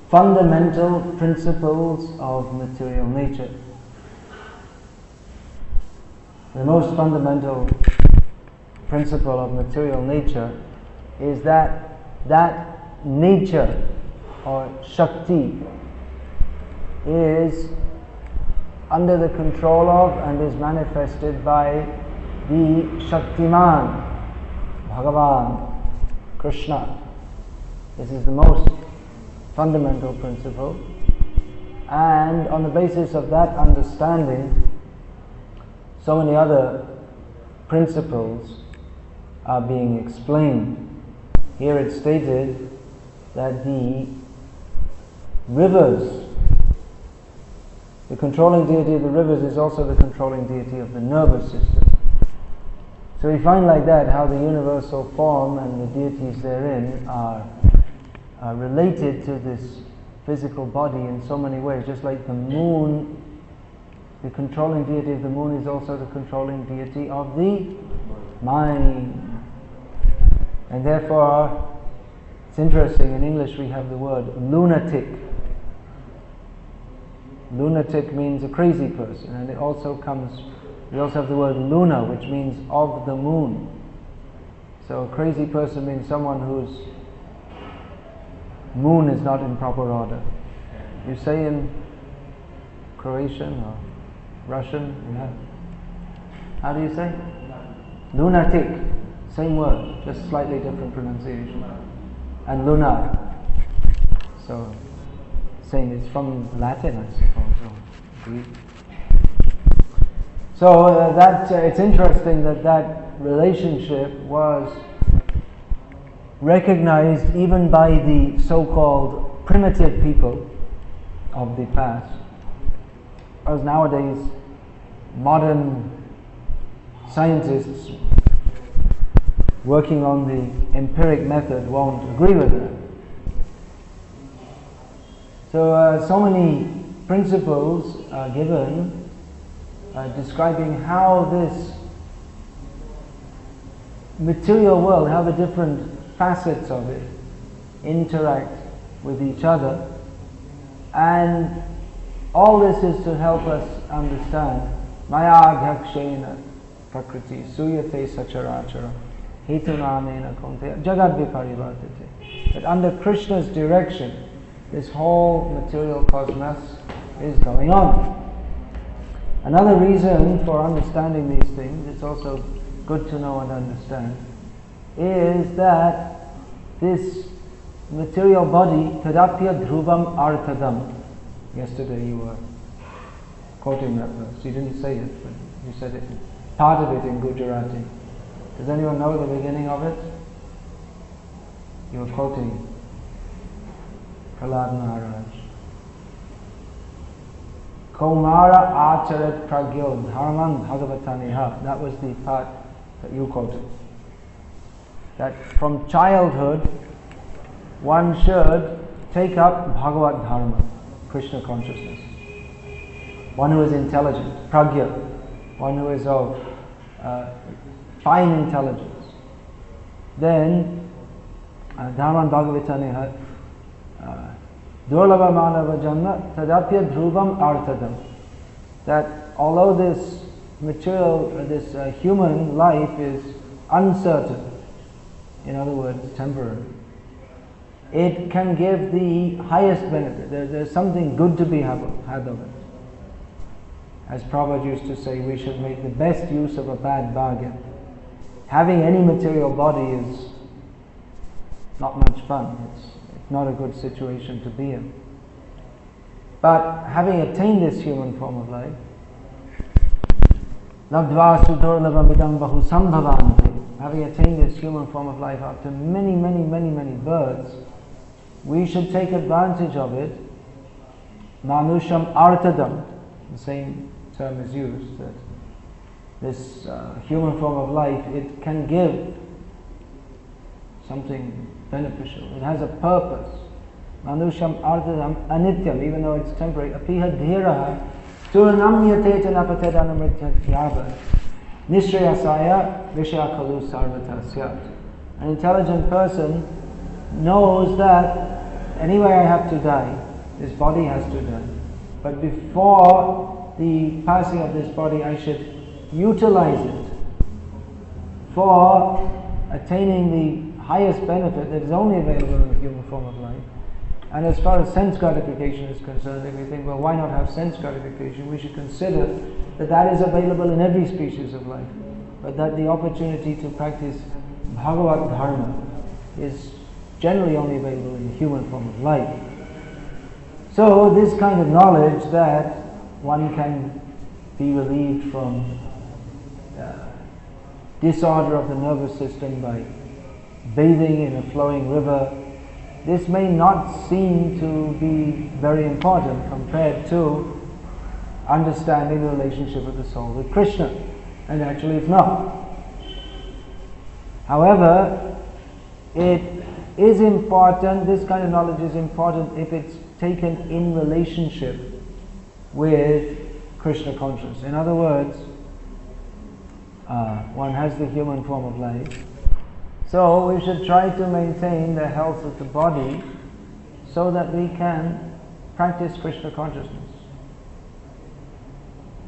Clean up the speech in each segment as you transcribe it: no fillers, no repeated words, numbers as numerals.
fundamental principles of material nature. The most fundamental principle of material nature is that nature or Shakti is under the control of and is manifested by the Shaktiman, Bhagavan, Krishna. This is the most fundamental principle, and on the basis of that understanding, so many other principles are being explained. Here it's stated that the rivers, the controlling deity of the rivers is also the controlling deity of the nervous system. So we find like that how the universal form and the deities therein are related to this physical body in so many ways. Just like the moon, the controlling deity of the moon is also the controlling deity of the mind. And therefore, it's interesting, in English we have the word lunatic. Lunatic means a crazy person, and we also have the word luna, which means of the moon. So a crazy person means someone whose moon is not in proper order. You say in Croatian or Russian, how do you say? Lunatic, same word, just slightly different pronunciation. And lunar, so same, it's from Latin, I suppose, or Greek. So it's interesting that relationship was recognized even by the so-called primitive people of the past. Whereas nowadays, modern scientists working on the empiric method won't agree with that. So many principles are given describing how this material world, how the different facets of it interact with each other, and all this is to help us understand Maya Adhyakshena Prakriti Suyate Sacharachara Hetunamena Konte Jagad Viparivartate. That under Krishna's direction, this whole material cosmos is going on. Another reason for understanding these things, it's also good to know and understand, is that this material body, Tadapya Dhruvam Arthadam. Yesterday you were quoting that verse. You didn't say it, but you said it, part of it in Gujarati. Does anyone know the beginning of it? You were quoting Prahlad Maharaj. Kaumara acharat pragyo dharman bhagavataniha. That was the part that you quoted. That from childhood, one should take up Bhagavat Dharma, Krishna consciousness. One who is intelligent, pragya, one who is of fine intelligence. Then, Dharman Bhagavataniha, Durlabha Manava Janma Tadapya Dhruvam Arthadam. That although this material, this human life is uncertain, in other words, temporary, it can give the highest benefit. There's something good to be had of it. As Prabhupada used to say, we should make the best use of a bad bargain. Having any material body is not much fun. It's not a good situation to be in. But having attained this human form of life, Labdva Sudurlavamidam Bahu Sambhavanti, having attained this human form of life after many births, we should take advantage of it. Manusham Artadam, the same term is used, that this human form of life, it can give something beneficial. It has a purpose. Manusham Artadam Anityam, even though it's temporary. Apiha Dhiraha Turanamyate Tanapatedanamityatyava Nishrayasaya Vishakalu Sarvatasyat. An intelligent person knows that anyway I have to die, this body has to die. But before the passing of this body, I should utilize it for attaining the highest benefit that is only available in the human form of life. And as far as sense gratification is concerned, if we think, well, why not have sense gratification, we should consider that that is available in every species of life, but that the opportunity to practice Bhagavat Dharma is generally only available in the human form of life. So this kind of knowledge that one can be relieved from disorder of the nervous system by bathing in a flowing river, this may not seem to be very important compared to understanding the relationship of the soul with Krishna, and actually it's not. However, it is important, this kind of knowledge is important if it's taken in relationship with Krishna consciousness. In other words, one has the human form of life, so we should try to maintain the health of the body so that we can practice Krishna consciousness.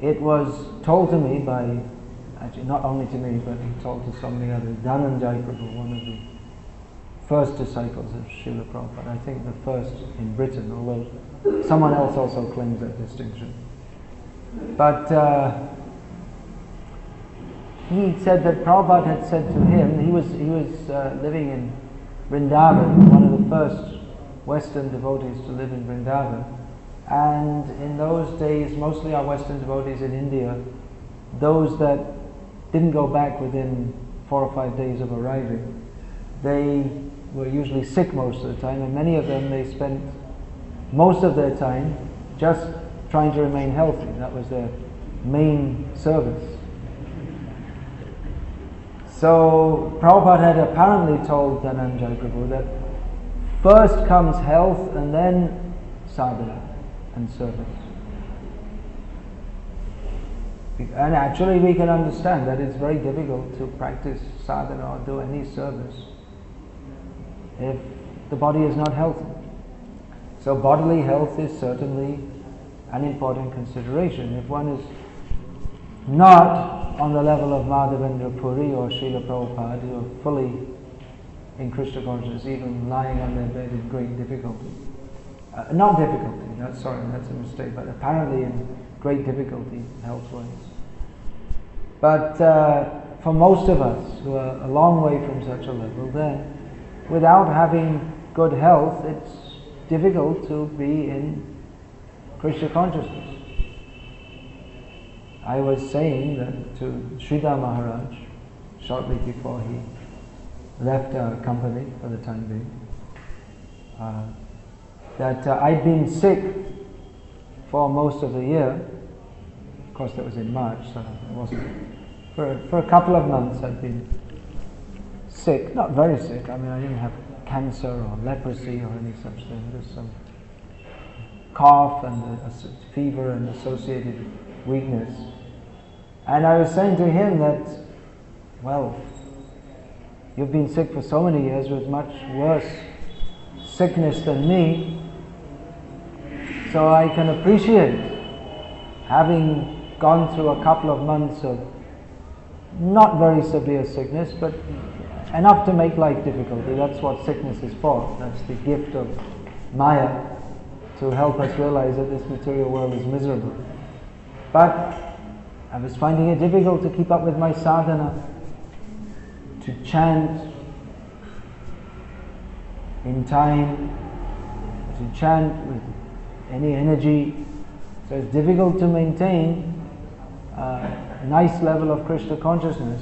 It was told to me by, actually not only to me, but told to so many others, Dhananjay Prabhu, one of the first disciples of Srila Prabhupada, I think the first in Britain, although someone else also claims that distinction. But he said that Prabhupada had said to him, he was living in Vrindavan, one of the first Western devotees to live in Vrindavan, and in those days, mostly our Western devotees in India, those that didn't go back within 4 or 5 days of arriving, they were usually sick most of the time, and many of them, they spent most of their time just trying to remain healthy. That was their main service. So Prabhupada had apparently told Dhananjay Prabhu that first comes health and then sadhana and service. And actually we can understand that it's very difficult to practice sadhana or do any service if the body is not healthy. So bodily health is certainly an important consideration. If one is not on the level of Madhavendra Puri or Srila Prabhupada, who are fully in Krishna consciousness, even lying on their bed in great difficulty. Not difficulty, that's a mistake, but apparently in great difficulty health-wise. But for most of us who are a long way from such a level, then without having good health, it's difficult to be in Krishna consciousness. I was saying that to Sridhar Maharaj, shortly before he left our company for the time being, that I'd been sick for most of the year. Of course that was in March, so it wasn't. For a couple of months I'd been sick, not very sick, I mean I didn't have cancer or leprosy or any such thing, just some cough and a fever and associated weakness. And I was saying to him that, well, you've been sick for so many years with much worse sickness than me, so I can appreciate having gone through a couple of months of not very severe sickness, but enough to make life difficult. That's what sickness is for. That's the gift of Maya, to help us realize that this material world is miserable. But I was finding it difficult to keep up with my sadhana, to chant in time, to chant with any energy. So it's difficult to maintain a nice level of Krishna consciousness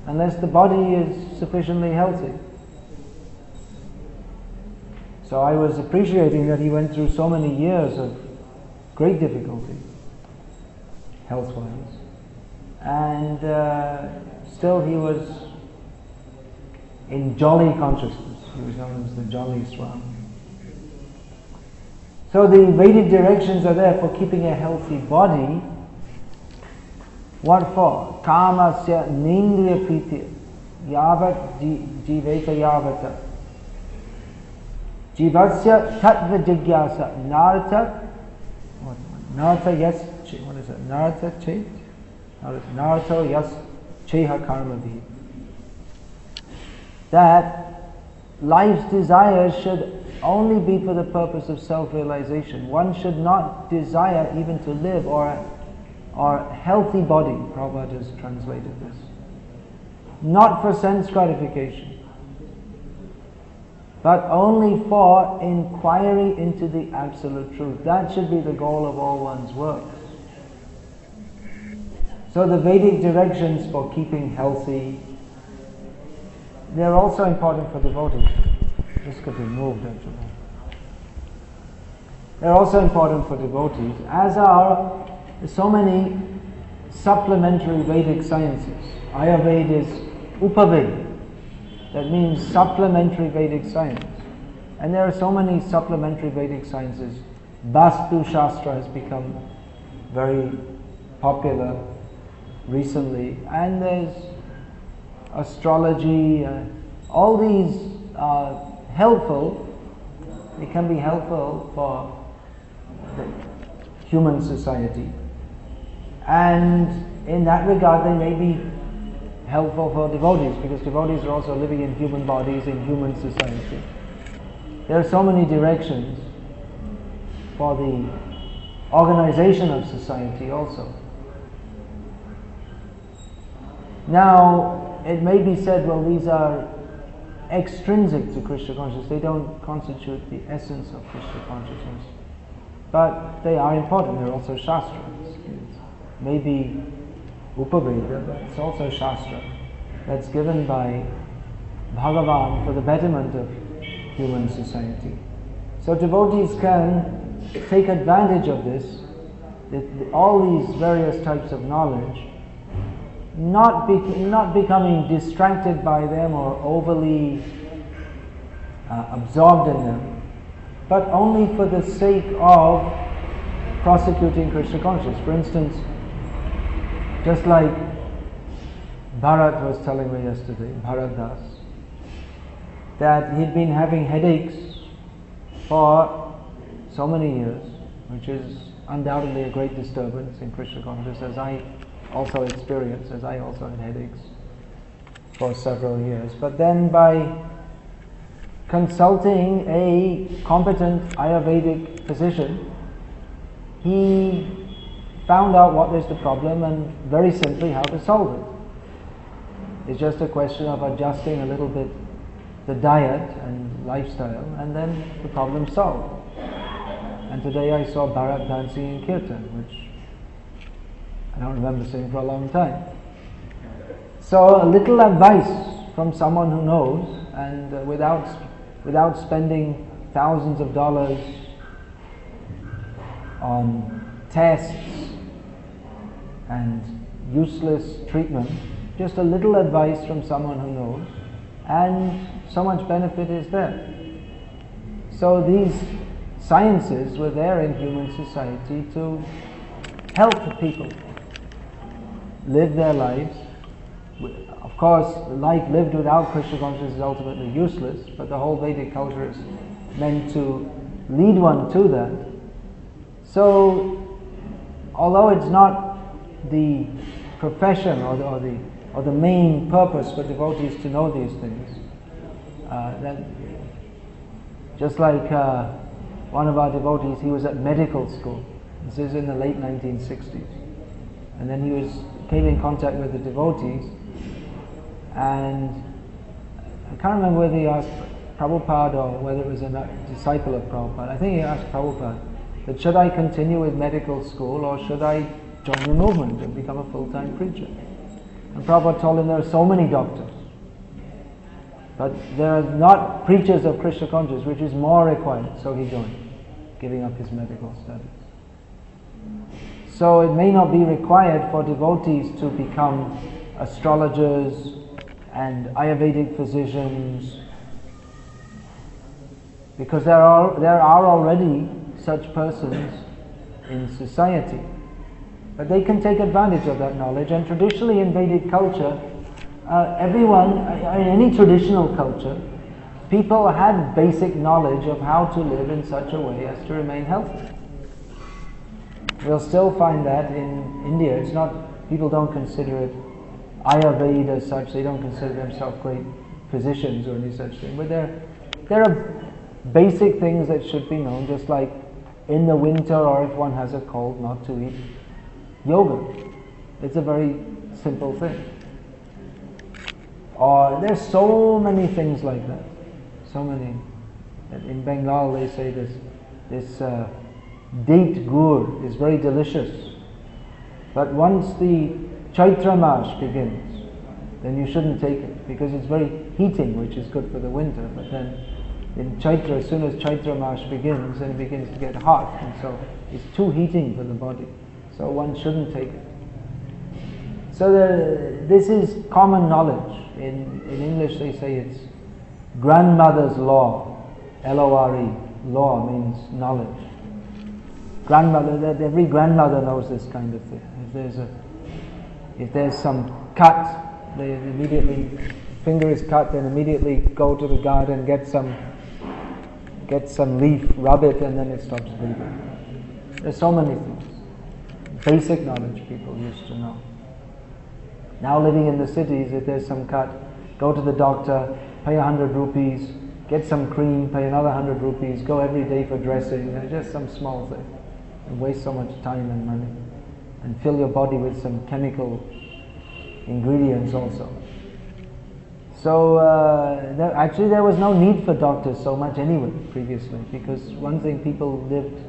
unless the body is sufficiently healthy. So I was appreciating that he went through so many years of great difficulty, health-wise, and still he was in jolly consciousness. He was known as the Jolly Swami. So the Vedic directions are there for keeping a healthy body. What for? Kamasya nindriya priti yavat jiveta yavata. Jivasya tattva jigyasa nartha. Nartha yes. What is it? Nartha chet. Nartha yes cheha karma bhi. That life's desires should only be for the purpose of self-realization. One should not desire even to live or healthy body. Prabhupada has translated this. Not for sense gratification, but only for inquiry into the absolute truth. That should be the goal of all one's work. So the Vedic directions for keeping healthy, they're also important for devotees. This could be moved actually. They're also important for devotees, as are so many supplementary Vedic sciences. Ayurveda is Upaveda. That means supplementary Vedic science. And there are so many supplementary Vedic sciences. Vastu Shastra has become very popular recently. And there's astrology. All these are helpful. It can be helpful for the human society. And in that regard, they may be helpful for devotees, because devotees are also living in human bodies, in human society. There are so many directions for the organization of society also. Now, it may be said, well, these are extrinsic to Krishna consciousness. They don't constitute the essence of Krishna consciousness. But they are important. They're also Shastras. Maybe Upaveda, but it's also Shastra that's given by Bhagavan for the betterment of human society. So devotees can take advantage of this, all these various types of knowledge, not becoming distracted by them or overly absorbed in them, but only for the sake of prosecuting Krishna consciousness. For instance, just like Bharat was telling me yesterday, Bharat Das, that he'd been having headaches for so many years, which is undoubtedly a great disturbance in Krishna consciousness, as I also experienced, as I also had headaches for several years. But then by consulting a competent Ayurvedic physician, he found out what is the problem and very simply how to solve it. It's just a question of adjusting a little bit the diet and lifestyle, and then the problem's solved. And today I saw Bharat dancing in Kirtan, which I don't remember seeing for a long time. So a little advice from someone who knows, and without spending thousands of dollars on tests and useless treatment, just a little advice from someone who knows, and so much benefit is there. So these sciences were there in human society to help people live their lives. Of course, life lived without Krishna consciousness is ultimately useless, but the whole Vedic culture is meant to lead one to that. So, although it's not the profession or the main purpose for devotees to know these things, then just like one of our devotees, he was at medical school. This is in the late 1960s, and then he came in contact with the devotees, and I can't remember whether he asked Prabhupada or whether it was a disciple of Prabhupada. I think he asked Prabhupada that should I continue with medical school or should I join the movement and become a full-time preacher? And Prabhupada told him there are so many doctors, but there are not preachers of Krishna consciousness, which is more required. So he joined, giving up his medical studies. So it may not be required for devotees to become astrologers and Ayurvedic physicians, because there are already such persons in society. But they can take advantage of that knowledge, and traditionally in Vedic culture, everyone, in any traditional culture, people had basic knowledge of how to live in such a way as to remain healthy. We'll still find that in India. It's not, people don't consider it Ayurveda as such, they don't consider themselves great physicians or any such thing, but there are basic things that should be known, just like in the winter or if one has a cold, not to eat yogurt. It's a very simple thing. Or there's so many things like that. So many. In Bengal they say this date gur is very delicious. But once the Chaitra Mash begins, then you shouldn't take it because it's very heating, which is good for the winter. But then in Chaitra, as soon as Chaitra Mash begins, then it begins to get hot, and so it's too heating for the body. So one shouldn't take it. So this is common knowledge. In English they say it's grandmother's law, L-O-R-E. Law means knowledge. Grandmother, every grandmother knows this kind of thing. If there's some cut, they immediately, finger is cut, then immediately go to the garden, get some leaf, rub it, and then it stops bleeding. There's so many things. Basic knowledge people used to know. Now living in the cities, if there's some cut, go to the doctor, pay 100 rupees, get some cream, pay another 100 rupees, go every day for dressing, just some small thing. And waste so much time and money. And fill your body with some chemical ingredients also. So actually there was no need for doctors so much anyway previously, because one thing, people lived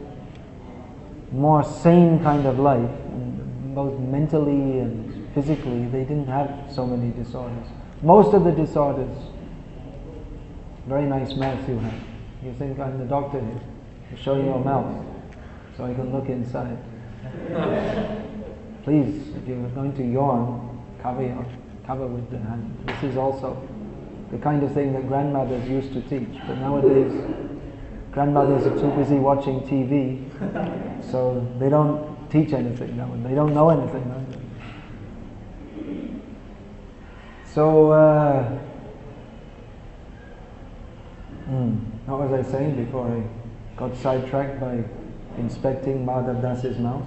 more sane kind of life, both mentally and physically. They didn't have so many disorders. Most of the disorders, very nice mouth you have. You think I'm the doctor here. I show you your mouth so I can look inside. Please, if you're going to yawn, cover with the hand. This is also the kind of thing that grandmothers used to teach, but nowadays grandmothers are too busy watching TV, so they don't teach anything now, and they don't know anything either. So, what was I saying before I got sidetracked by inspecting Madhav Das's mouth?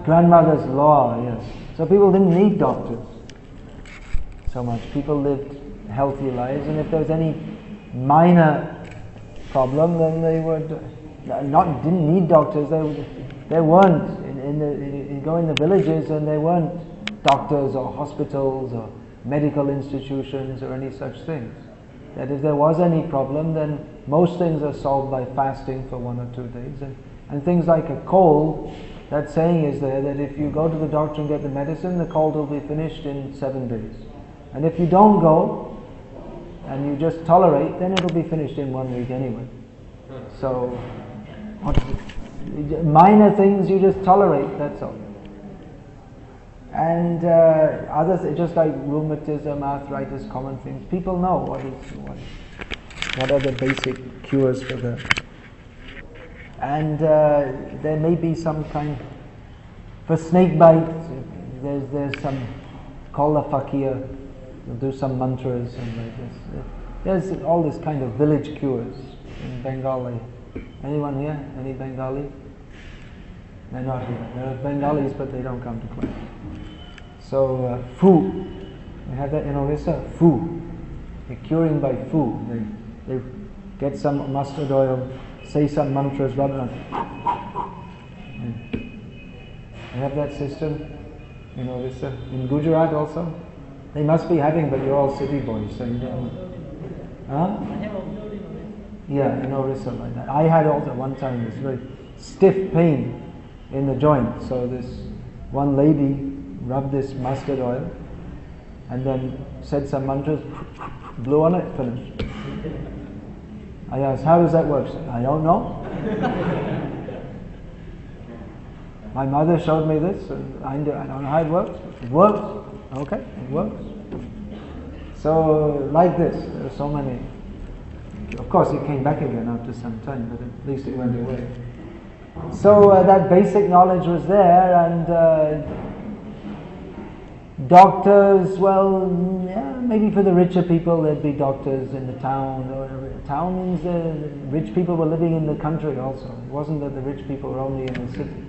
Grandmother's law, yes. So people didn't need doctors so much. People lived healthy lives, and if there was any minor problem, then they would didn't need doctors. They weren't go in the villages, and there weren't doctors or hospitals or medical institutions or any such things. That if there was any problem, then most things are solved by fasting for 1 or 2 days, and things like a cold. That saying is there that if you go to the doctor and get the medicine, the cold will be finished in 7 days. And if you don't go, and you just tolerate, then it will be finished in 1 week anyway. So, minor things you just tolerate, that's all. And others, just like rheumatism, arthritis, common things, people know what are the basic cures for them. And there may be some kind, for snake bite, there's some, call a fakir, do some mantras and like this. There's all this kind of village cures in Bengali. Anyone here? Any Bengali? They're not here. There are Bengalis, but they don't come to class. So, fu. We have that in Orissa, fu. They're curing by fu. They get some mustard oil, say some mantras, rub it on. You have that system in Orissa, in Gujarat also. They must be having, but you're all city boys, so you don't. Huh? Yeah, in Orissa like that. I had also one time this very stiff pain in the joint. So this one lady rubbed this mustard oil and then said some mantras, blew on it, finished. I asked, how does that work? She said, I don't know. My mother showed me this, and I don't know how it works. It works. Okay, it works. So, like this, there are so many. Of course, it came back again after some time, but at least it went away. So, that basic knowledge was there, and doctors, well, yeah, maybe for the richer people there'd be doctors in the town. Town means the rich people were living in the country also. It wasn't that the rich people were only in the city.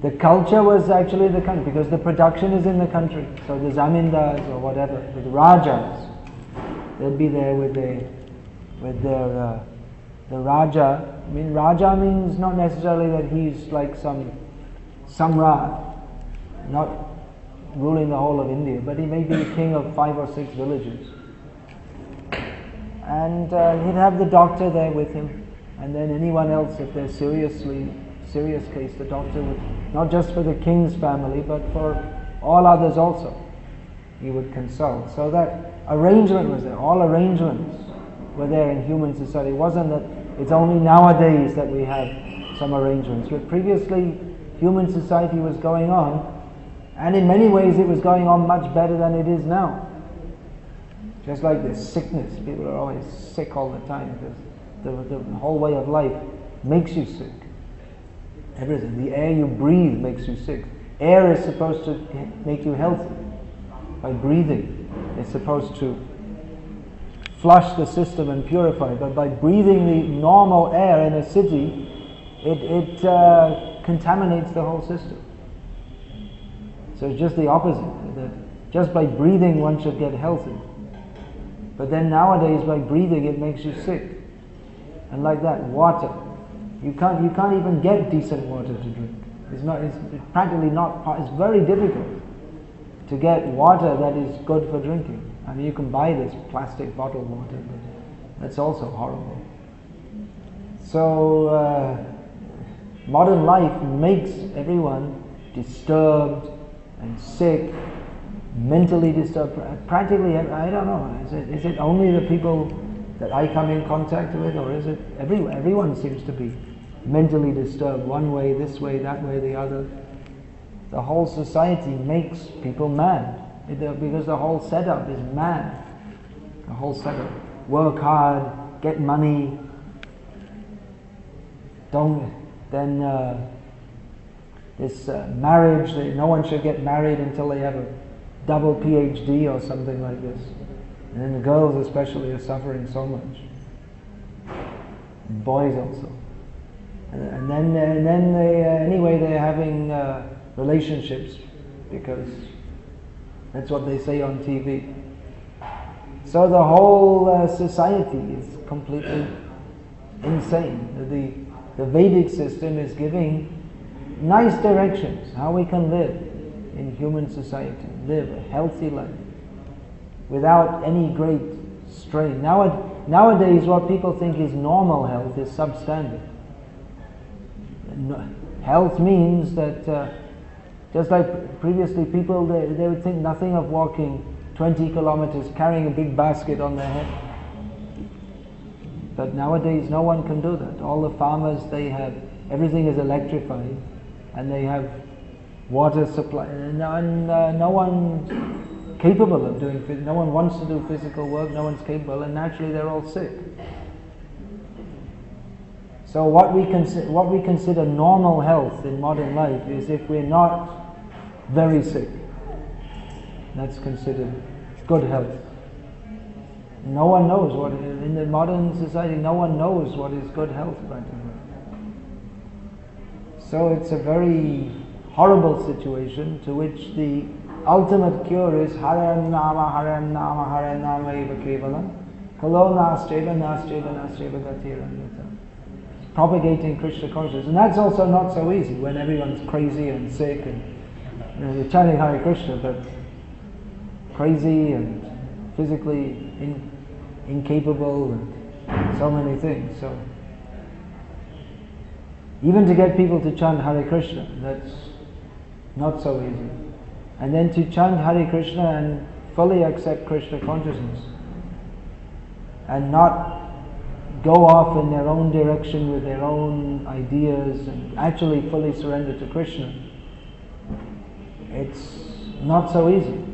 The culture was actually the country, because the production is in the country. So the zamindars or whatever, the rajas, they'd be there with their the raja. I mean, raja means not necessarily that he's like some samrat, not ruling the whole of India, but he may be the king of 5 or 6 villages. And he'd have the doctor there with him, and then anyone else, if they're serious case, the doctor would, not just for the king's family, but for all others also, he would consult. So that arrangement was there. All arrangements were there in human society. It wasn't that it's only nowadays that we have some arrangements, but previously human society was going on, and in many ways it was going on much better than it is now. Just like this sickness, people are always sick all the time because the whole way of life makes you sick. Everything. The air you breathe makes you sick. Air is supposed to make you healthy. By breathing, it's supposed to flush the system and purify. But by breathing the normal air in a city, it contaminates the whole system. So it's just the opposite. That just by breathing one should get healthy. But then nowadays by breathing it makes you sick. And like that, water. You can't even get decent water to drink. It's practically not. It's very difficult to get water that is good for drinking. I mean, you can buy this plastic bottled water, but that's also horrible. So modern life makes everyone disturbed and sick, mentally disturbed. Practically, I don't know. Is it only the people that I come in contact with, or is it everyone seems to be mentally disturbed, one way, this way, that way, the other. The whole society makes people mad, because the whole setup is mad. The whole setup. Work hard, get money, this marriage, no one should get married until they have a double PhD or something like this. And then the girls especially are suffering so much. Boys also. And then they're having relationships because that's what they say on TV. So the whole society is completely insane. The Vedic system is giving nice directions how we can live in human society, live a healthy life without any great strain. Nowadays what people think is normal health is substandard. Health means that just like previously people, they would think nothing of walking 20 kilometers carrying a big basket on their head. But nowadays no one can do that. All the farmers, everything is electrified, and they have water supply, and no one capable of doing, no one wants to do physical work, no one's capable, and naturally they're all sick. So what we consider normal health in modern life is if we're not very sick. That's considered good health. No one knows what, in the modern society, no one knows what is good health practically. So it's a very horrible situation to which the ultimate cure is Hare Nama, Hare Nama, Hare Nama eva kevalam, Kalo nascheva, nascheva, nascheva gatiranyata. Propagating Krishna consciousness. And that's also not so easy when everyone's crazy and sick and you're chanting Hare Krishna, but crazy and physically incapable and so many things. So even to get people to chant Hare Krishna, that's not so easy. And then to chant Hare Krishna and fully accept Krishna consciousness and not go off in their own direction with their own ideas and actually fully surrender to Krishna, it's not so easy.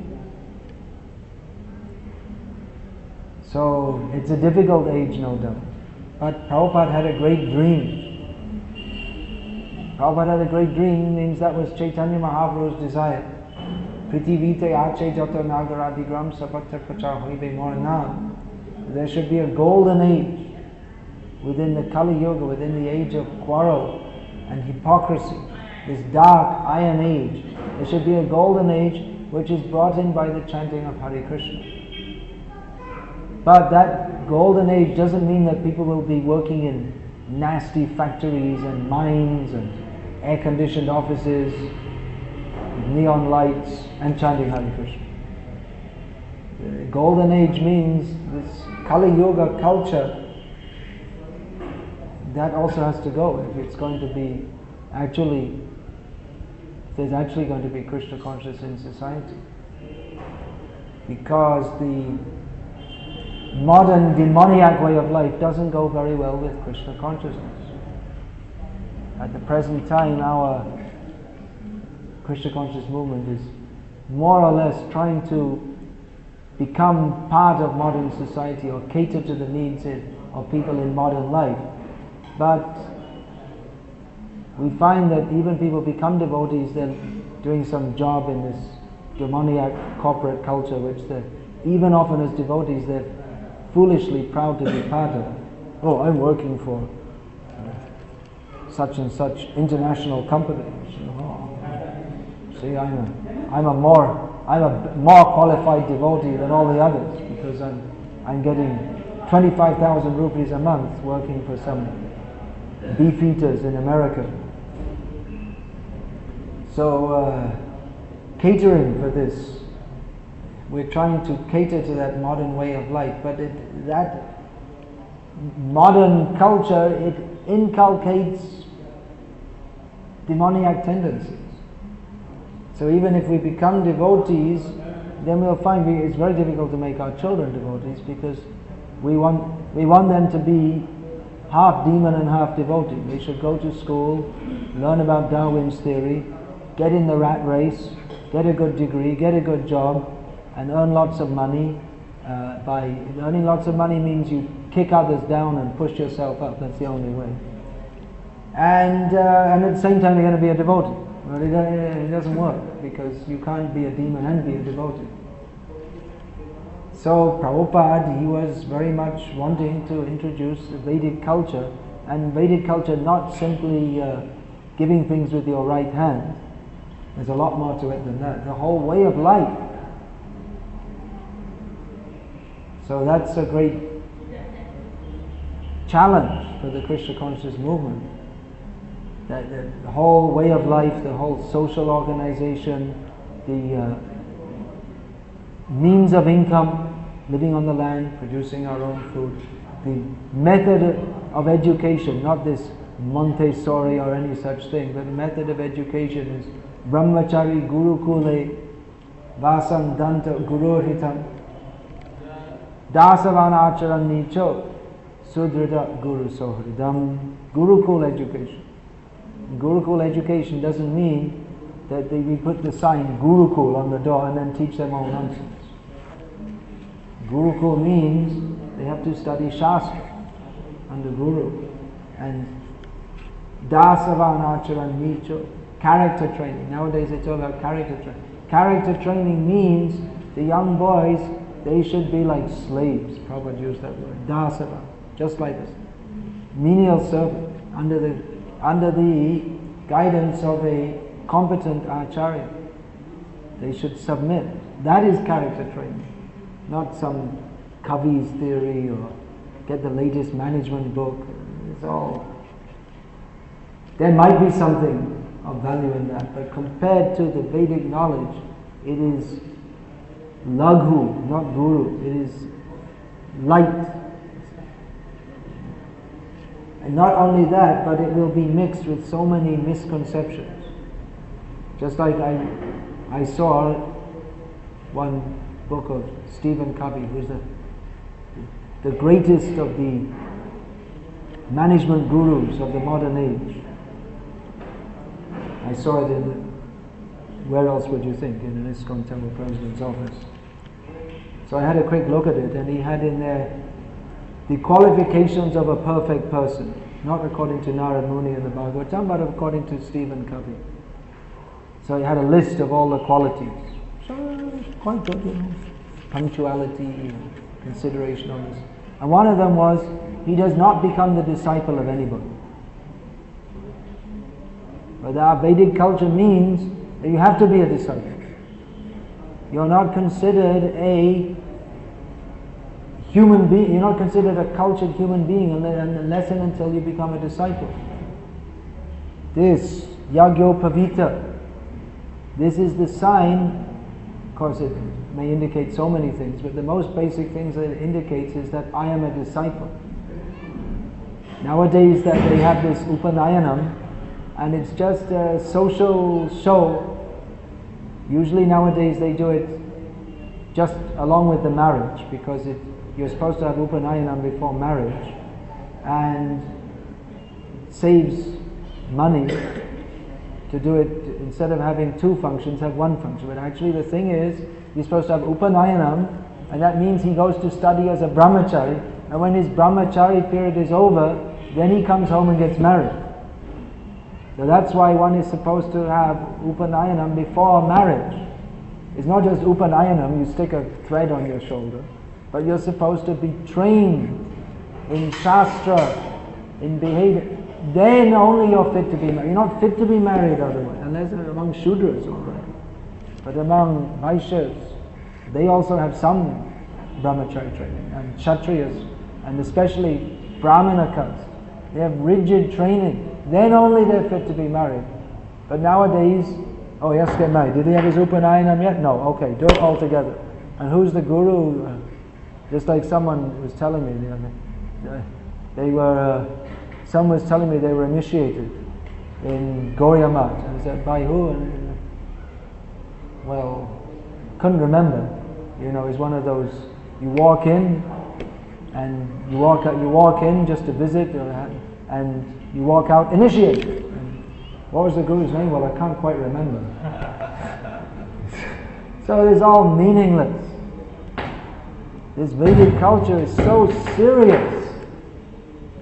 So it's a difficult age, no doubt. But Prabhupada had a great dream. Prabhupada had a great dream means that was Chaitanya Mahaprabhu's desire. Prithivite ache jata nagaradigram sapatya prachar hoibe moranam. There should be a golden age within the Kali Yuga, within the age of quarrel and hypocrisy, this dark iron age. There should be a golden age which is brought in by the chanting of Hare Krishna. But that golden age doesn't mean that people will be working in nasty factories and mines and air-conditioned offices, neon lights, and chanting Hare Krishna. The golden age means this Kali Yuga culture, that also has to go if it's going to be there's actually going to be Krishna conscious in society. Because the modern demoniac way of life doesn't go very well with Krishna consciousness. At the present time, our Krishna conscious movement is more or less trying to become part of modern society or cater to the needs of people in modern life. But we find that even people become devotees, they're doing some job in this demoniac corporate culture, which even often as devotees, they're foolishly proud to be part of. Oh, I'm working for such and such international company. See, I'm a more qualified devotee than all the others because I'm getting 25,000 rupees a month working for some beefeaters in America. So catering for this, we're trying to cater to that modern way of life, but that modern culture, it inculcates demoniac tendencies. So even if we become devotees, then we'll find it's very difficult to make our children devotees because we want them to be half demon and half devotee. They should go to school, learn about Darwin's theory, get in the rat race, get a good degree, get a good job, and earn lots of money. By earning lots of money means you kick others down and push yourself up. That's the only way. And at the same time, you're going to be a devotee. Well, it doesn't work because you can't be a demon and be a devotee. So Prabhupada, he was very much wanting to introduce the Vedic culture, and Vedic culture not simply giving things with your right hand. There's a lot more to it than that. The whole way of life. So that's a great challenge for the Krishna conscious movement. That the whole way of life, the whole social organization, the means of income, living on the land, producing our own food, the method of education, not this Montessori or any such thing, but the method of education is Brahmachari Gurukule Vasam Danta Guruhitam Dasavana Acharan Nicho Sudrita Guru Sohridam. Gurukul education. Gurukul education doesn't mean that we put the sign Gurukul on the door and then teach them all nonsense. Gurukul means they have to study Shastra under Guru. And Dasavana Acharan Nicho, character training. Nowadays it's all about character training. Character training means the young boys, they should be like slaves. Prabhupada used that word. Dasava, just like this. Menial servant under the guidance of a competent acharya. They should submit. That is character training. Not some Kavi's theory or get the latest management book. It's all. There might be something of value in that, but compared to the Vedic knowledge, it is laghu, not guru. It is light. And not only that, but it will be mixed with so many misconceptions. Just like I saw one book of Stephen Covey, who is the greatest of the management gurus of the modern age. I saw it where else would you think? In an ISKCON Temple President's office. So I had a quick look at it, and he had in there the qualifications of a perfect person, not according to Narad Muni in the Bhagavatam, but according to Stephen Covey. So he had a list of all the qualities. quite good, punctuality, consideration of this. And one of them was, he does not become the disciple of anybody. But our Vedic culture means that you have to be a disciple. You're not considered a human being, you're not considered a cultured human being unless and until you become a disciple. This, Yagyopavita, this is the sign. Of course it may indicate so many things, but the most basic things that it indicates is that I am a disciple. Nowadays that they have this Upanayanam, and it's just a social show. Usually nowadays they do it just along with the marriage, because you're supposed to have Upanayanam before marriage, and it saves money to do it. Instead of having two functions, have one function. But actually the thing is, you're supposed to have Upanayanam, and that means he goes to study as a brahmachari, and when his brahmachari period is over, then he comes home and gets married. So that's why one is supposed to have Upanayanam before marriage. It's not just Upanayanam, you stick a thread on your shoulder, but you're supposed to be trained in Shastra, in behavior. Then only you're fit to be married. You're not fit to be married otherwise, unless among Shudras, all right. But among Vaishyas, they also have some brahmachari training, and Kshatriyas, and especially Brahmana caste, they have rigid training. Then only they're fit to be married. But nowadays, oh, he has to get married. Did he have his Upanayanam yet? No. Okay, do it all together. And who's the guru? Just like someone was telling me the other day, someone was telling me they were initiated in Gauriya Math. And I said, by who? And, well, couldn't remember. It's one of those, you walk in, and you walk in just to visit, and you walk out initiated. And what was the guru's name? Well, I can't quite remember. So it's all meaningless. This Vedic culture is so serious.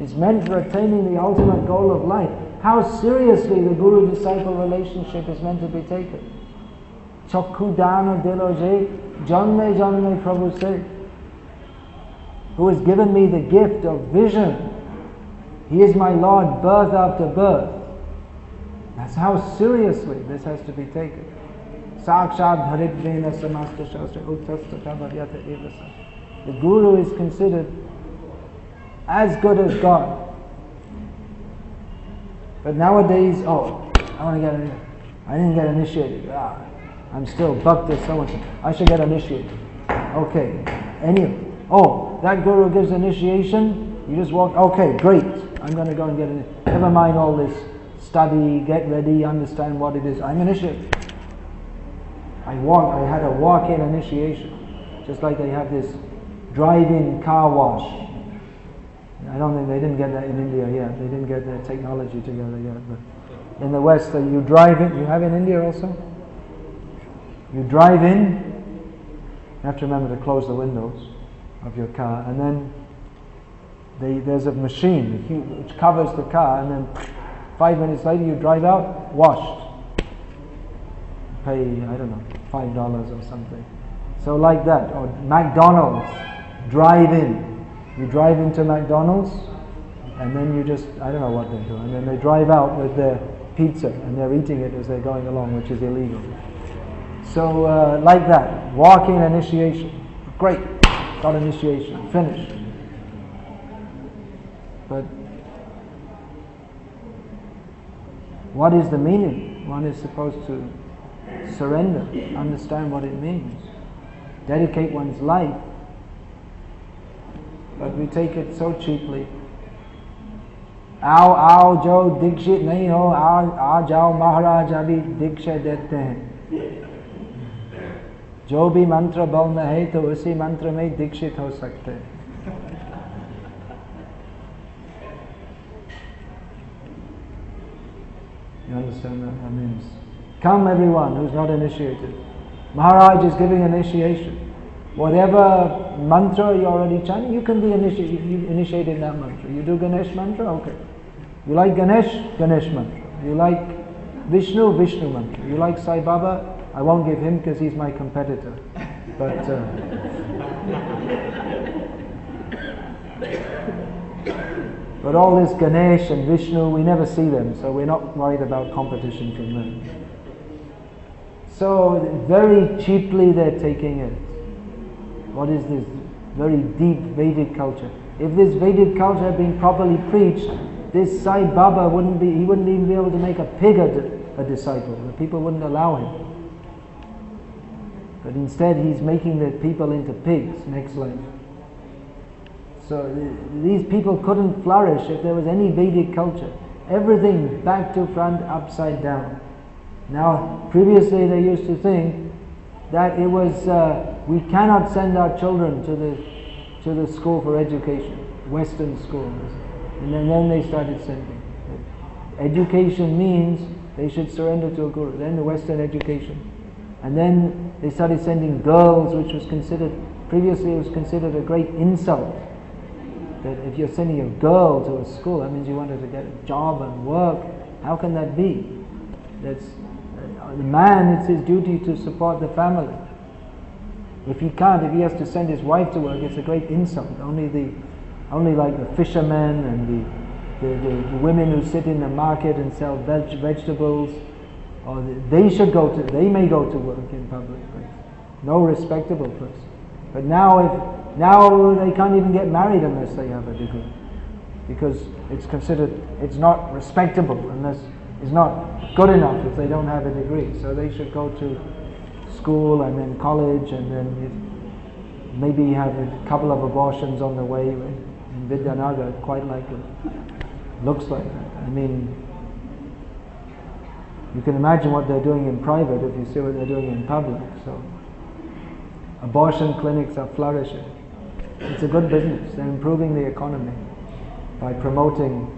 It's meant for attaining the ultimate goal of life. How seriously the guru-disciple relationship is meant to be taken. Chokku dana diloje, janme janme Prabhu said, who has given me the gift of vision. He is my Lord, birth after birth. That's how seriously this has to be taken. Sakshad haridvena samasta shastra uttastata bharyata evasa. The guru is considered as good as God. But nowadays, I didn't get initiated. I'm still bhakta so-and-so. I should get initiated. Okay. That guru gives initiation, you just walk, okay, great. I'm going to go and get it. Never mind all this study, get ready, understand what it is. I'm initiated. I had a walk-in initiation. Just like they have this drive-in car wash. I don't think they didn't get that in India yet. They didn't get their technology together yet. But in the West, you drive in. You have in India also? You drive in. You have to remember to close the windows of your car, and then there's a machine which covers the car, and then 5 minutes later you drive out, washed. Pay, I don't know, $5 or something. So like that. Or McDonald's, drive in. You drive into McDonald's, and then you just, I don't know what they do, and then they drive out with their pizza, and they're eating it as they're going along, which is illegal. So like that, walking initiation. Great, got initiation, finished. But what is the meaning? One is supposed to surrender, understand what it means, dedicate one's life. But we take it so cheaply. Ao jo dikshit nahi ho, aa jao Maharaj abhi diksha dete hain. Jo bhi mantra bal mein hai, to usi mantra mein dikshit ho sakte hain. You understand what that means? Come everyone who's not initiated. Maharaj is giving initiation. Whatever mantra you're already chanting, you can be initiated in that mantra. You do Ganesh mantra, okay. You like Ganesh mantra. You like Vishnu mantra. You like Sai Baba, I won't give him because he's my competitor. But but all this Ganesh and Vishnu, we never see them, so we're not worried about competition from them. So very cheaply they're taking it. What is this very deep Vedic culture? If this Vedic culture had been properly preached, this Sai Baba wouldn't even be able to make a pig a disciple. The people wouldn't allow him. But instead he's making the people into pigs next life. So these people couldn't flourish if there was any Vedic culture. Everything back to front, upside down. Now, previously they used to think that it was, we cannot send our children to the school for education, Western schools. And then they started sending. Education means they should surrender to a guru, then the Western education. And then they started sending girls, which was considered, previously it was considered a great insult. That if you're sending a girl to a school, that means you want her to get a job and work. How can that be? That's the man, it's his duty to support the family. If he can't, if he has to send his wife to work, it's a great insult. Only like the fishermen and the women who sit in the market and sell vegetables, or they may go to work in public, but no respectable person. But now they can't even get married unless they have a degree, because it's considered, it's not respectable unless, it's not good enough if they don't have a degree. So they should go to school and then college, and then maybe have a couple of abortions on the way. In Vidyanagar, quite likely. Looks like that. I mean, you can imagine what they're doing in private if you see what they're doing in public. So abortion clinics are flourishing. It's a good business. They're improving the economy by promoting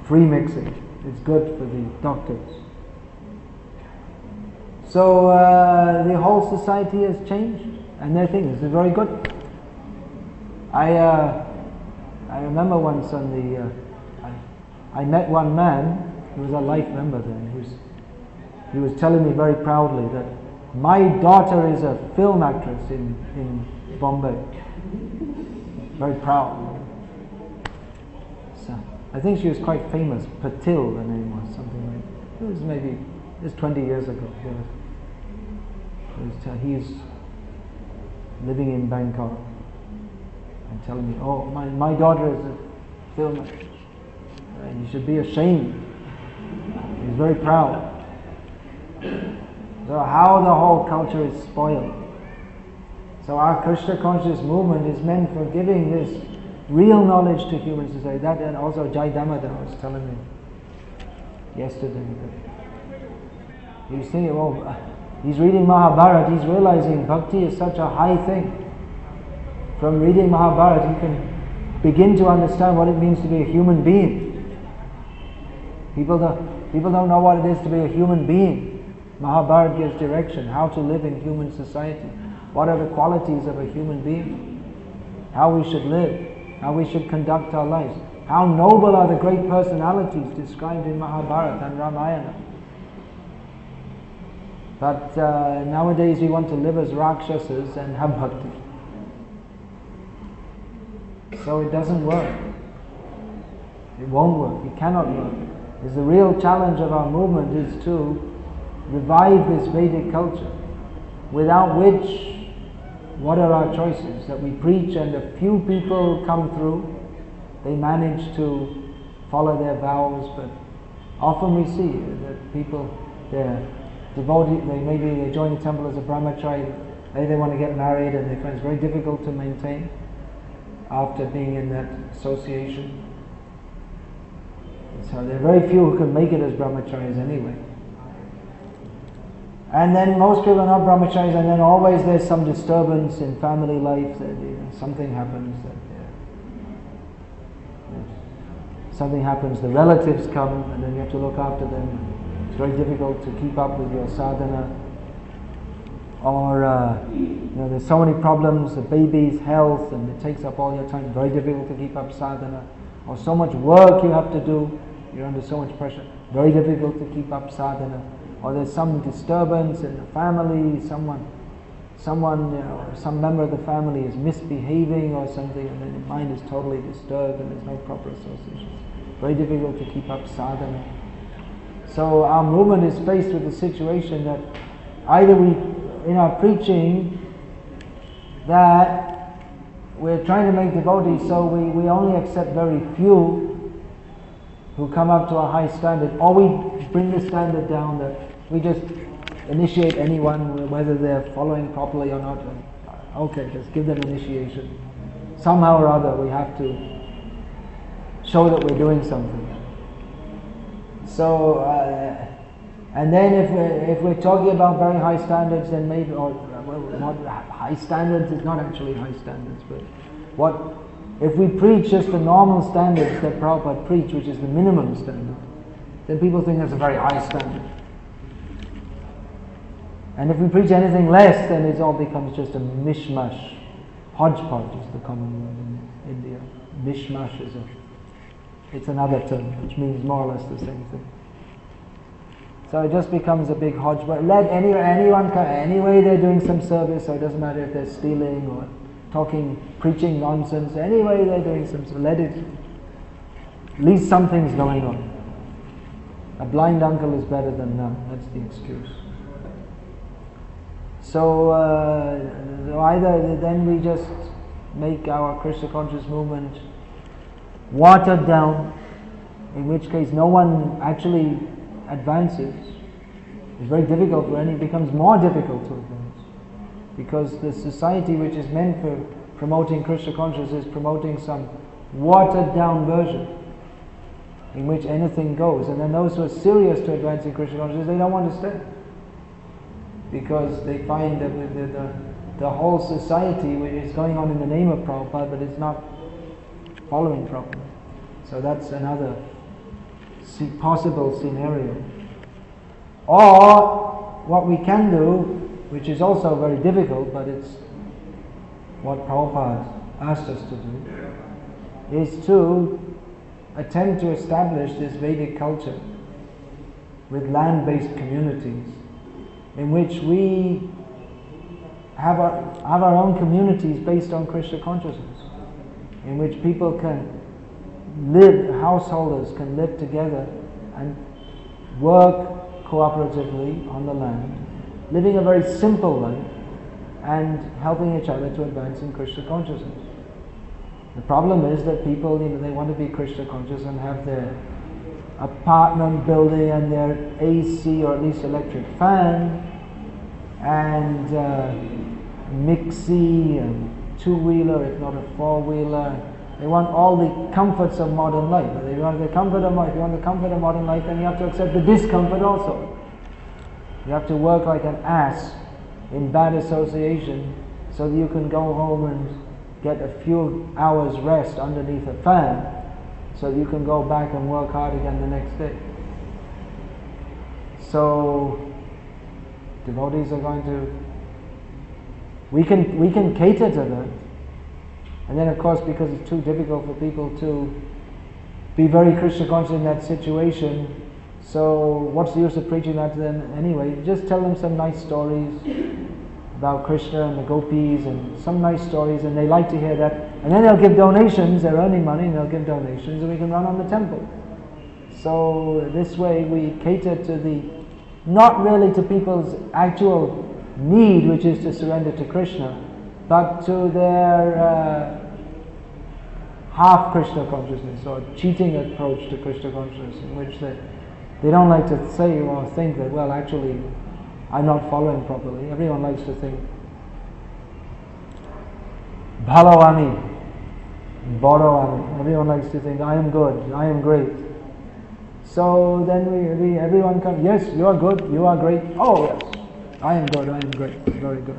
free mixing. It's good for the doctors. So the whole society has changed, and they think this is very good. I remember once I met one man who was a life member then. He was telling me very proudly that my daughter is a film actress in Bombay. Very proud. So I think she was quite famous. Patil, the name was, something like. It was 20 years ago. He's living in Bangkok and telling me, oh, my daughter is a film actress. And you should be ashamed. He's very proud. So how the whole culture is spoiled. So our Krishna conscious movement is meant for giving this real knowledge to human society. That, and also Jai Damodar was telling me yesterday that he was thinking, oh, he's reading Mahabharata, he's realizing bhakti is such a high thing. From reading Mahabharata, he can begin to understand what it means to be a human being. People don't know what it is to be a human being. Mahabharata gives direction, how to live in human society. What are the qualities of a human being? How we should live, how we should conduct our lives. How noble are the great personalities described in Mahabharata and Ramayana. But nowadays we want to live as Rakshasas and have bhakti. So it doesn't work. It won't work. It cannot work. It's the real challenge of our movement is to revive this Vedic culture, without which, what are our choices? That we preach and a few people come through, they manage to follow their vows, but often we see that people, they're devoted, they join the temple as a brahmachari, they want to get married and they find it's very difficult to maintain after being in that association. So there are very few who can make it as brahmacharis anyway. And then most people are not brahmacharis, and then always there's some disturbance in family life, that something happens, something happens, the relatives come and then you have to look after them. It's very difficult to keep up with your sadhana. Or there's so many problems, the baby's health, and it takes up all your time, very difficult to keep up sadhana. Or so much work you have to do, you're under so much pressure, very difficult to keep up sadhana. or there's some disturbance in the family, someone, some member of the family is misbehaving or something, and then the mind is totally disturbed and there's no proper association. Very difficult to keep up sadhana. So our movement is faced with the situation that either we, in our preaching, that we're trying to make devotees, so we only accept very few who come up to a high standard, or we bring the standard down that we just initiate anyone, whether they're following properly or not. Okay, just give them initiation. Somehow or other we have to show that we're doing something. So, and then if we're talking about very high standards, then maybe, or well, not high standards is not actually high standards, but what if we preach just the normal standards that Prabhupada preached, which is the minimum standard, then people think that's a very high standard. And if we preach anything less, then it all becomes just a mishmash. Hodgepodge is the common word in India. Mishmash is it's another term which means more or less the same thing. So it just becomes a big hodgepodge. Let anyone come, anyway they're doing some service, so it doesn't matter if they're stealing or preaching nonsense, anyway they're doing some, so let it, at least something's going on. A blind uncle is better than none, that's the excuse. So either then we just make our Krishna conscious movement watered down, in which case no one actually advances. It's very difficult it becomes more difficult to advance, because the society which is meant for promoting Krishna consciousness is promoting some watered down version in which anything goes, and then those who are serious to advancing Krishna consciousness, they don't want to stay, because they find that the whole society is going on in the name of Prabhupada, but it's not following properly. So that's another possible scenario. Or what we can do, which is also very difficult, but it's what Prabhupada asked us to do, is to attempt to establish this Vedic culture with land-based communities, in which we have our own communities based on Krishna consciousness, in which people can live, householders can live together and work cooperatively on the land, living a very simple life and helping each other to advance in Krishna consciousness. The problem is that people, they want to be Krishna conscious and have their apartment building and their AC or at least electric fan and mixie and two-wheeler, if not a four-wheeler. They want all the comforts of modern life. If you want the comfort of modern life, then you have to accept the discomfort also. You have to work like an ass in bad association so that you can go home and get a few hours rest underneath a fan so that you can go back and work hard again the next day. So devotees are going to, we can cater to that. And then of course, because it's too difficult for people to be very Krishna conscious in that situation, so what's the use of preaching that to them anyway? Just tell them some nice stories about Krishna and the gopis and some nice stories, and they like to hear that. And then they'll give donations, they're earning money, and they'll give donations, and we can run on the temple. So this way we cater to not really to people's actual need, which is to surrender to Krishna, but to their half Krishna consciousness or cheating approach to Krishna consciousness, in which they don't like to say or think that, well, actually I'm not following properly. Everyone likes to think bhalo ami, boro ami. Everyone likes to think I am good, I am great. So then everyone comes, yes, you are good, you are great. Oh yes, I am good, I am great, very good.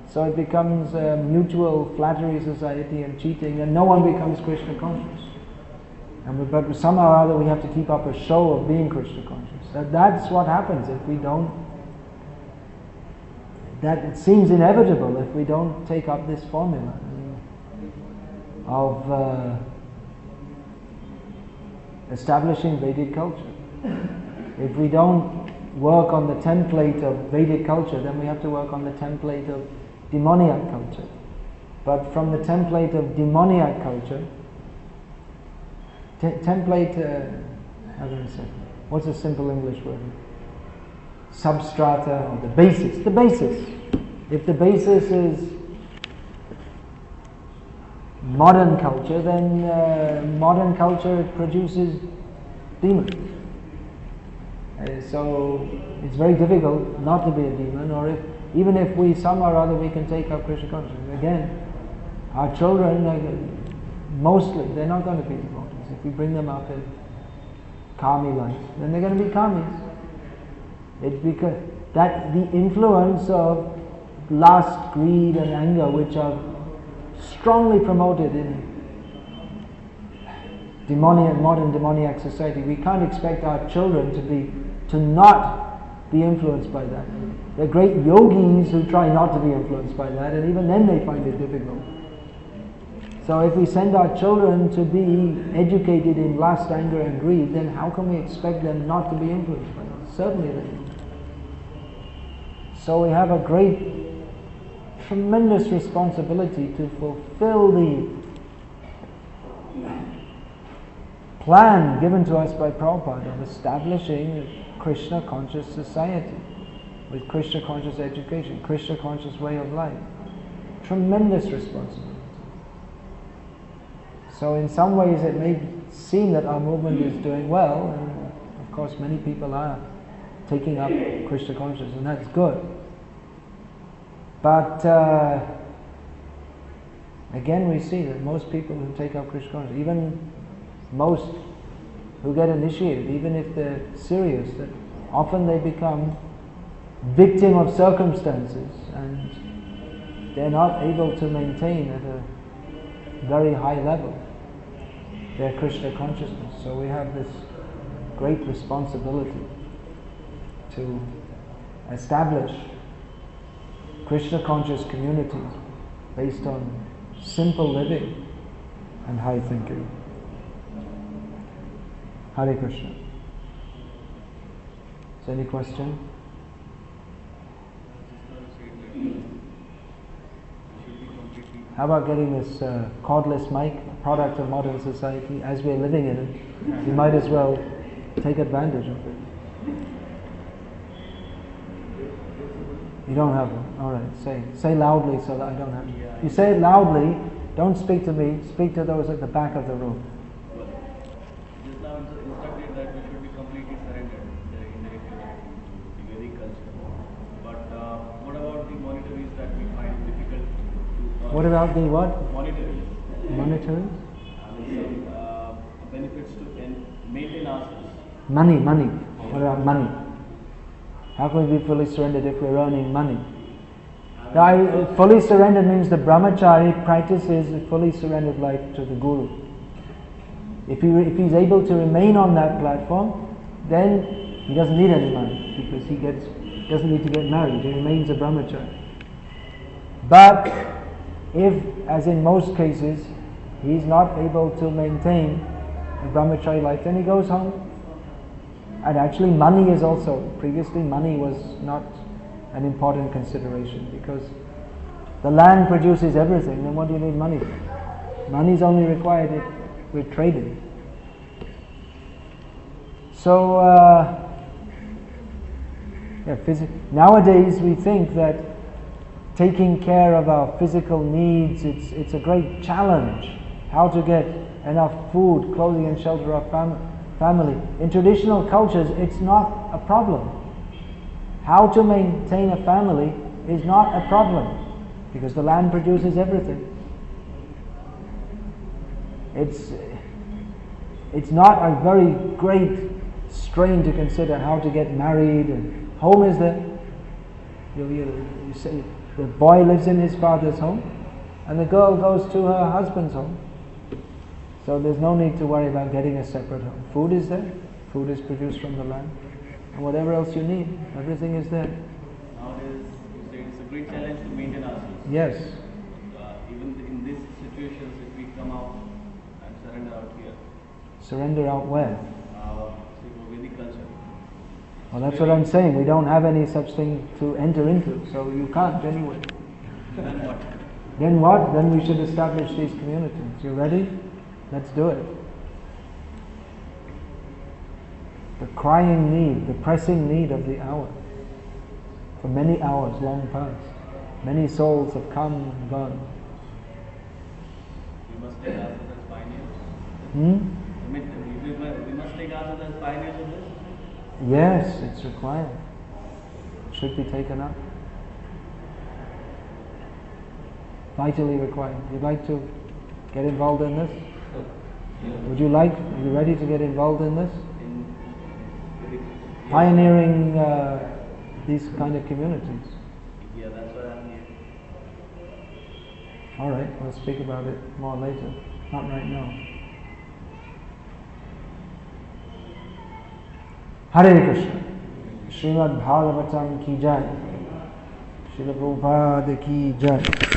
So it becomes a mutual flattery society and cheating, and no one becomes Krishna conscious. But somehow or other we have to keep up a show of being Krishna conscious. That's what happens if we don't. That it seems inevitable if we don't take up this formula of establishing Vedic culture. If we don't work on the template of Vedic culture, then we have to work on the template of demoniac culture. But from the template of demoniac culture, template, how do I say? What's a simple English word? Substrata, or the basis. The basis. If the basis is modern culture, then modern culture produces demons. So it's very difficult not to be a demon, or even if we somehow or other we can take up Krishna consciousness. Again, our children, mostly, they're not going to be devotees. If we bring them up in kami life, then they're going to be kamis. It's because that the influence of lust, greed and anger, which are strongly promoted in modern demoniac society, we can't expect our children to not be influenced by that. There are great yogis who try not to be influenced by that, and even then they find it difficult. So if we send our children to be educated in lust, anger and greed, then how can we expect them not to be influenced by that? Certainly they do. So we have a tremendous responsibility to fulfill the plan given to us by Prabhupada of establishing a Krishna conscious society with Krishna conscious education, Krishna conscious way of life. Tremendous responsibility. So in some ways it may seem that our movement is doing well, and of course many people are taking up Krishna consciousness, and that's good. But again we see that most people who take up Krishna consciousness, even most who get initiated, even if they're serious, that often they become victim of circumstances and they're not able to maintain at a very high level their Krishna consciousness. So we have this great responsibility to establish Krishna conscious communities based on simple living and high thinking. Hare Krishna. Is there any question? How about getting this cordless mic, a product of modern society, as we're living in it? You might as well take advantage of it. You don't have one? Alright, say loudly so that I don't have it. You say it loudly, don't speak to me, speak to those at the back of the room. Just now it's instructed that we should be completely surrendered in the Vedic culture. But what about the monetaries that we find difficult to... What about the what? Monetaries. Monetaries? Some benefits to maintain ourselves. Money. What about money? How can we be fully surrendered if we're earning money? Now, fully surrendered means the brahmachari practices a fully surrendered life to the Guru. If he's able to remain on that platform, then he doesn't need any money because he doesn't need to get married. He remains a brahmachari. But if, as in most cases, he's not able to maintain a brahmachari life, then he goes home. And actually money is also, previously money was not an important consideration because the land produces everything, then what do you need money for? Money is only required if we're trading. So, nowadays we think that taking care of our physical needs, it's a great challenge. How to get enough food, clothing and shelter of family. In traditional cultures, it's not a problem. How to maintain a family is not a problem because the land produces everything. It's not a very great strain to consider how to get married, and home is there. You say the boy lives in his father's home and the girl goes to her husband's home. So there's no need to worry about getting a separate home. Food is there, food is produced from the land, and whatever else you need, everything is there. Nowadays, you say it's a great challenge to maintain ourselves. Yes. Even in these situations, if we come out and surrender out here. Surrender out where? Say for Vedic culture. Well, that's what I'm saying. We don't have any such thing to enter into, so you can't anyway. Then what? Then what? Then we should establish these communities. You ready? Let's do it. The crying need, the pressing need of the hour. For many hours long past, many souls have come and gone. We must take ourselves as pioneers. We must take ourselves as pioneers of this. Yes, it's required. It should be taken up. Vitally required. You'd like to get involved in this? Would you like? Are you ready to get involved in this? Pioneering these kind of communities. Yeah, that's what I'm here. All right, we'll speak about it more later. Not right now. Hare Krishna. Srimad Bhagavatam ki jai. Srila Prabhupada ki jai.